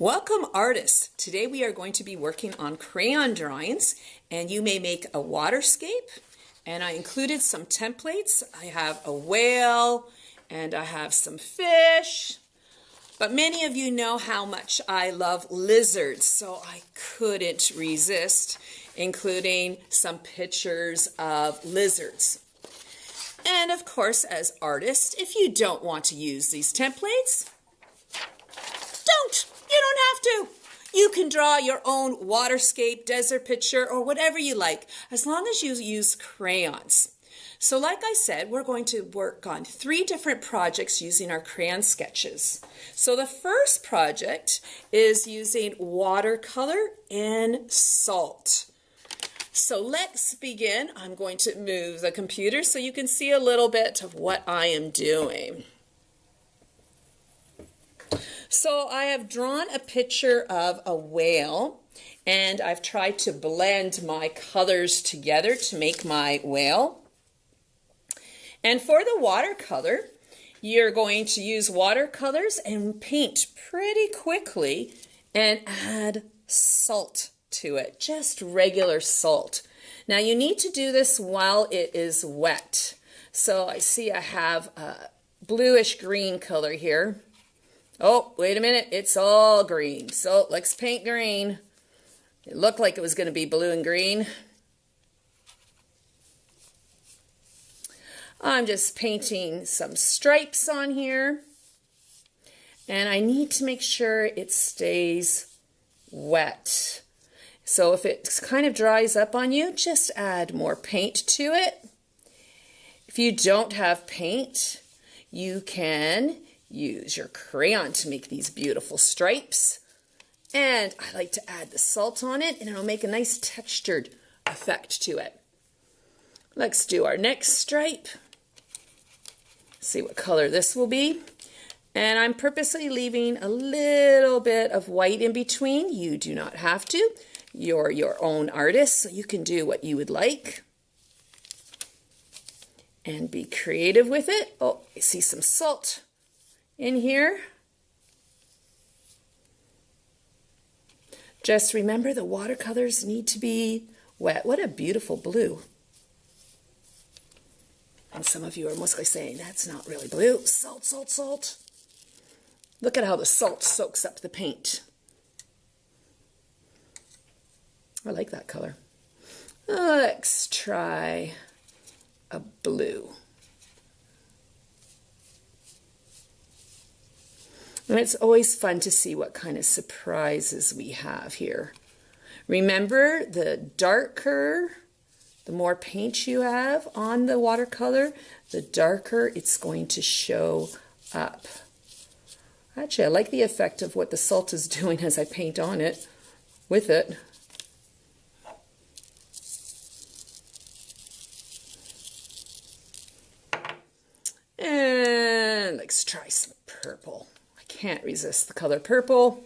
Welcome artists! Today we are going to be working on crayon drawings and you may make a waterscape, and I included some templates. I have a whale and I have some fish, but many of you know how much I love lizards, so I couldn't resist including some pictures of lizards. And of course, as artists, if you don't want to use these templates, don't. You don't have to. You can draw your own waterscape, desert picture, or whatever you like, as long as you use crayons. So like I said, we're going to work on 3 different projects using our crayon sketches. So the first project is using watercolor and salt. So let's begin. I'm going to move the computer so you can see a little bit of what I am doing. So I have drawn a picture of a whale, and I've tried to blend my colors together to make my whale. And for the watercolor, you're going to use watercolors and paint pretty quickly and add salt to it, just regular salt. Now you need to do this while it is wet. So I see I have a bluish green color here. Oh, wait a minute, it's all green. So let's paint green. It looked like it was going to be blue and green. I'm just painting some stripes on here. And I need to make sure it stays wet. So if it kind of dries up on you, just add more paint to it. If you don't have paint, you can use your crayon to make these beautiful stripes. And I like to add the salt on it, and it'll make a nice textured effect to it. Let's do our next stripe. See what color this will be. And I'm purposely leaving a little bit of white in between. You do not have to. You're your own artist, so you can do what you would like. And be creative with it. Oh, I see some salt in here. Just remember the watercolors need to be wet. What a beautiful blue. And some of you are mostly saying, that's not really blue. Salt, salt, salt. Look at how the salt soaks up the paint. I like that color. Let's try a blue. And it's always fun to see what kind of surprises we have here. Remember, the darker, the more paint you have on the watercolor, the darker it's going to show up. Actually, I like the effect of what the salt is doing as I paint on it, with it. And let's try some purple. Can't resist the color purple.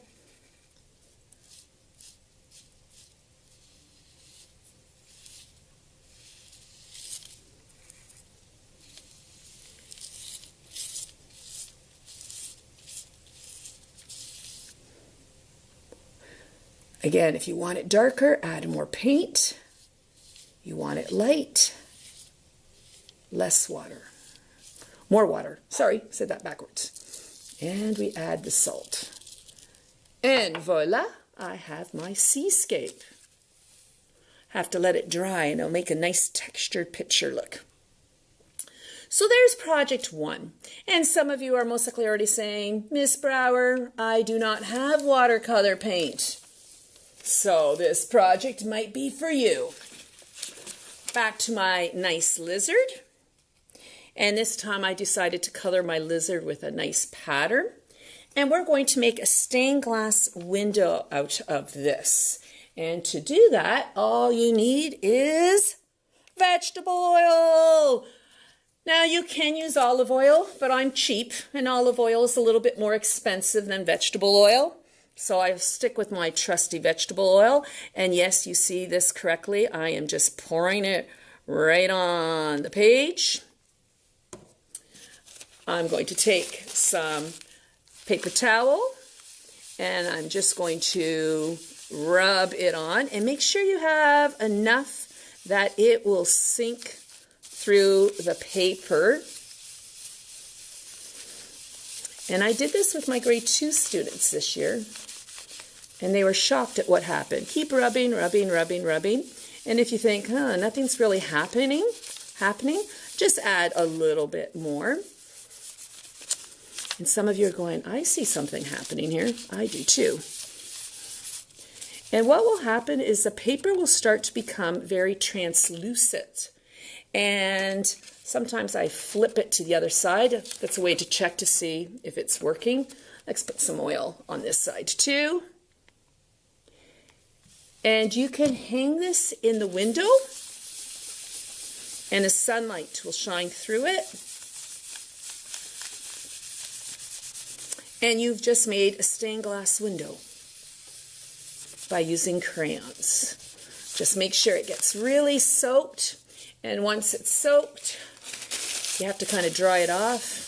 Again, if you want it darker, add more paint. You want it light, less water. More water. Sorry, said that backwards. And we add the salt. And voila, I have my seascape. Have to let it dry and it'll make a nice textured picture look. So there's project 1. And some of you are most likely already saying, Miss Brouwer, I do not have watercolor paint. So this project might be for you. Back to my nice lizard. And this time I decided to color my lizard with a nice pattern. And we're going to make a stained glass window out of this. And to do that, all you need is vegetable oil. Now you can use olive oil, but I'm cheap and olive oil is a little bit more expensive than vegetable oil. So I stick with my trusty vegetable oil. And yes, you see this correctly. I am just pouring it right on the page. I'm going to take some paper towel And I'm just going to rub it on, and make sure you have enough that it will sink through the paper. And I did this with my grade 2 students this year, and they were shocked at what happened. Keep rubbing, rubbing, rubbing, rubbing. And if you think, nothing's really happening, just add a little bit more. And some of you are going, I see something happening here. I do too. And what will happen is the paper will start to become very translucent. And sometimes I flip it to the other side. That's a way to check to see if it's working. Let's put some oil on this side too. And you can hang this in the window, and the sunlight will shine through it. And you've just made a stained glass window by using crayons. Just make sure it gets really soaked, and once it's soaked, you have to kind of dry it off.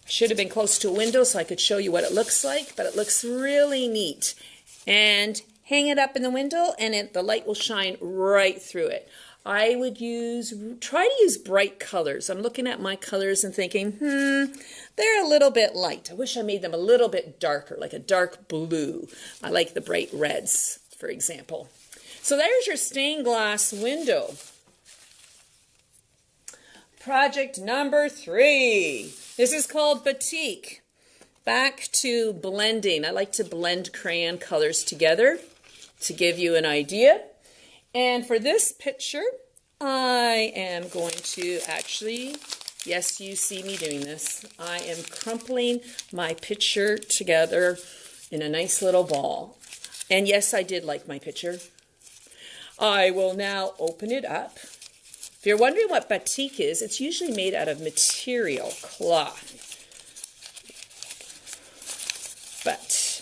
I should have been close to a window so I could show you what it looks like, but it looks really neat. And hang it up in the window, and the light will shine right through it. I would try to use bright colors. I'm looking at my colors and thinking, they're a little bit light. I wish I made them a little bit darker, like a dark blue. I like the bright reds, for example. So there's your stained glass window. Project number 3. This is called Batik. Back to blending. I like to blend crayon colors together to give you an idea. And for this picture, I am going to actually, yes, you see me doing this. I am crumpling my picture together in a nice little ball. And yes, I did like my picture. I will now open it up. If you're wondering what batik is, it's usually made out of material, cloth. But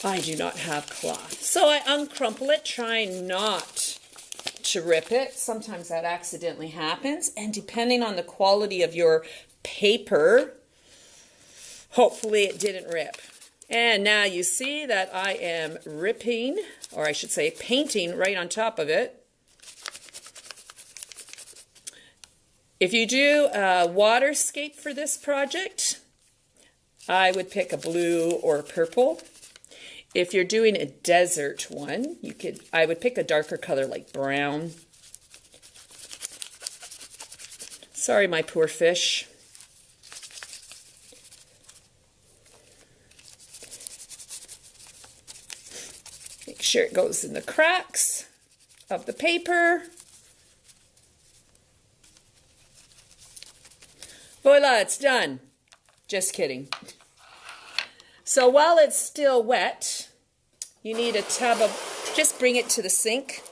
I do not have cloth. So I uncrumple it, trying not to rip it. Sometimes that accidentally happens. And depending on the quality of your paper, hopefully it didn't rip. And now you see that I am ripping, or I should say painting right on top of it. If you do a waterscape for this project, I would pick a blue or a purple. If you're doing a desert one, I would pick a darker color like brown. Sorry, my poor fish. Make sure it goes in the cracks of the paper. Voila, it's done. Just kidding. So while it's still wet, you need a tub of, just bring it to the sink.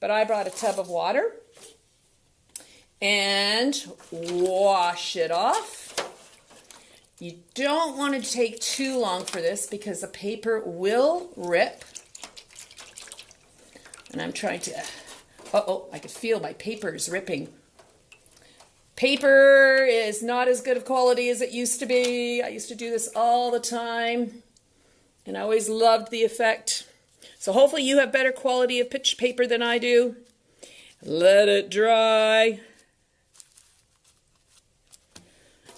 But I brought a tub of water. And wash it off. You don't want to take too long for this because the paper will rip. And I'm trying to, I could feel my paper is ripping. Paper is not as good of quality as it used to be. I used to do this all the time, and I always loved the effect. So hopefully you have better quality of paper than I do. Let it dry.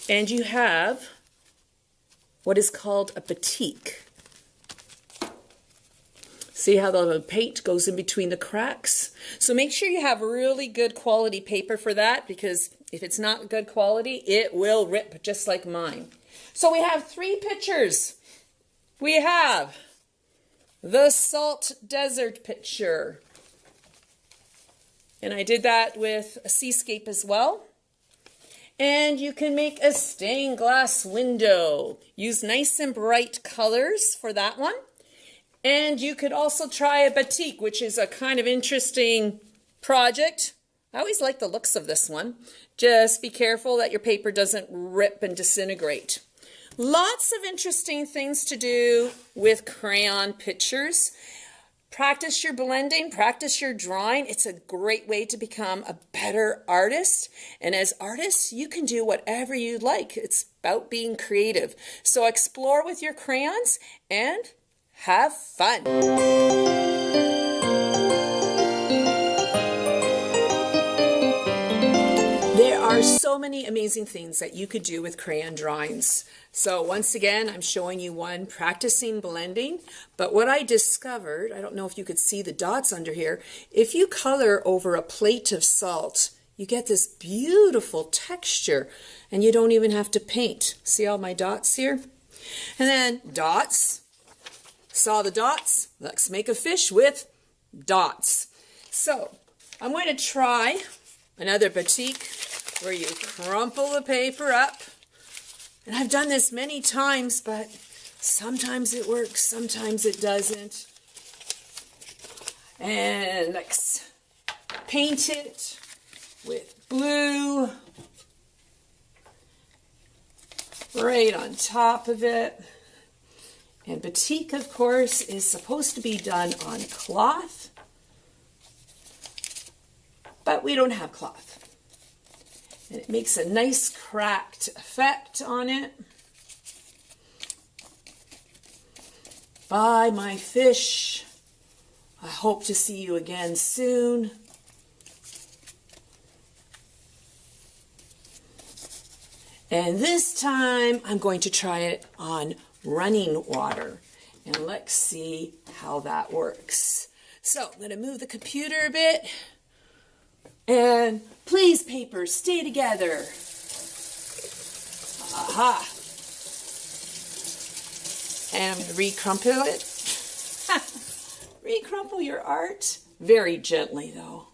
And you have what is called a batik. See how the paint goes in between the cracks? So make sure you have really good quality paper for that, because if it's not good quality, it will rip just like mine. So we have 3 pictures. We have the salt desert picture. And I did that with a seascape as well. And you can make a stained glass window. Use nice and bright colors for that one. And you could also try a batik, which is a kind of interesting project. I always like the looks of this one. Just be careful that your paper doesn't rip and disintegrate. Lots of interesting things to do with crayon pictures. Practice your blending, practice your drawing. It's a great way to become a better artist. And as artists, you can do whatever you like. It's about being creative. So explore with your crayons and have fun. There are so many amazing things that you could do with crayon drawings. So once again, I'm showing you one, practicing blending. But what I discovered, I don't know if you could see the dots under here, if you color over a plate of salt, you get this beautiful texture and you don't even have to paint. See all my dots here? And then dots. Saw the dots? Let's make a fish with dots. So I'm going to try another batik where you crumple the paper up. And I've done this many times, but sometimes it works, sometimes it doesn't. And let's paint it with blue right on top of it. And batik, of course, is supposed to be done on cloth, but we don't have cloth. And it makes a nice cracked effect on it. Bye, my fish. I hope to see you again soon. And this time I'm going to try it on running water. And let's see how that works. So I'm going to move the computer a bit. And please, paper, stay together. Aha. And I'm going to recrumple it. Recrumple your art. Very gently, though.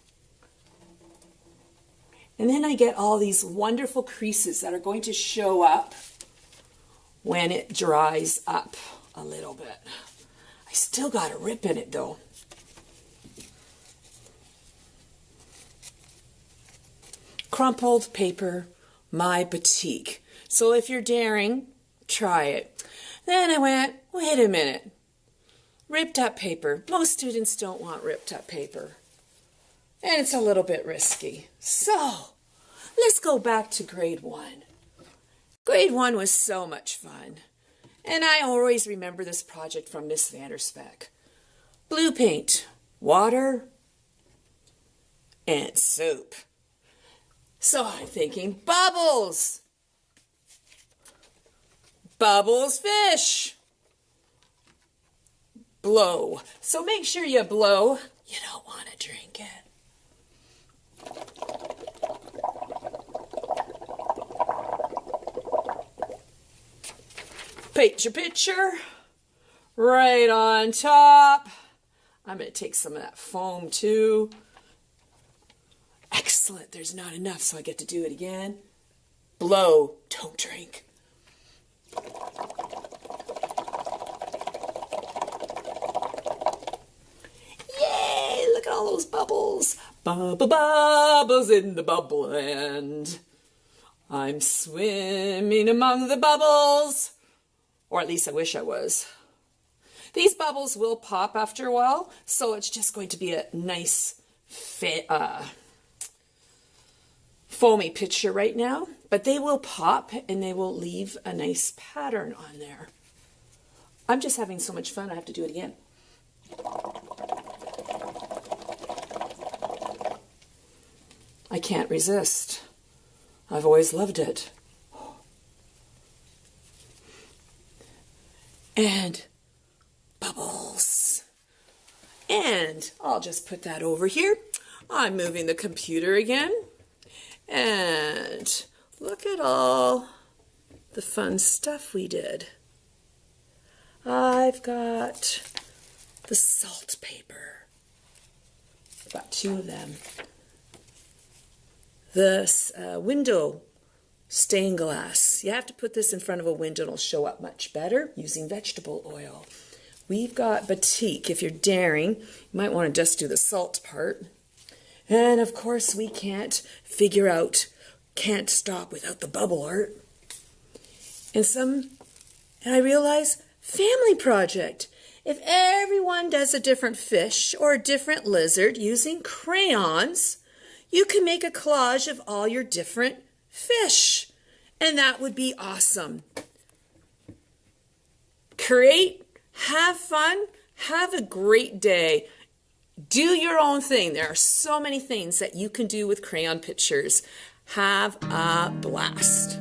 And then I get all these wonderful creases that are going to show up when it dries up a little bit. I still got a rip in it, though. Crumpled paper, my batik. So if you're daring, try it. Then I went, wait a minute. Ripped up paper. Most students don't want ripped up paper. And it's a little bit risky. So let's go back to grade 1. Grade 1 was so much fun. And I always remember this project from Miss Vanderspeck. Blue paint, water, and soap. So I'm thinking, bubbles. Bubbles fish. Blow. So make sure you blow. You don't want to drink it. Paint your picture right on top. I'm going to take some of that foam too. Excellent. There's not enough, so I get to do it again. Blow. Don't drink. Yay! Look at all those bubbles. Bubbles in the bubble land. I'm swimming among the bubbles. Or at least I wish I was. These bubbles will pop after a while, so it's just going to be a nice foamy picture right now. But they will pop and they will leave a nice pattern on there. I'm just having so much fun, I have to do it again. I can't resist. I've always loved it. And bubbles. And I'll just put that over here. I'm moving the computer again. And look at all the fun stuff we did. I've got the salt paper. I've got 2 of them. This window stained glass. You have to put this in front of a window and it'll show up much better using vegetable oil. We've got batik. If you're daring, you might want to just do the salt part. And of course we can't stop without the bubble art. And I realize family project. If everyone does a different fish or a different lizard using crayons, you can make a collage of all your different fish. And that would be awesome. Create, have fun, have a great day. Do your own thing. There are so many things that you can do with crayon pictures. Have a blast.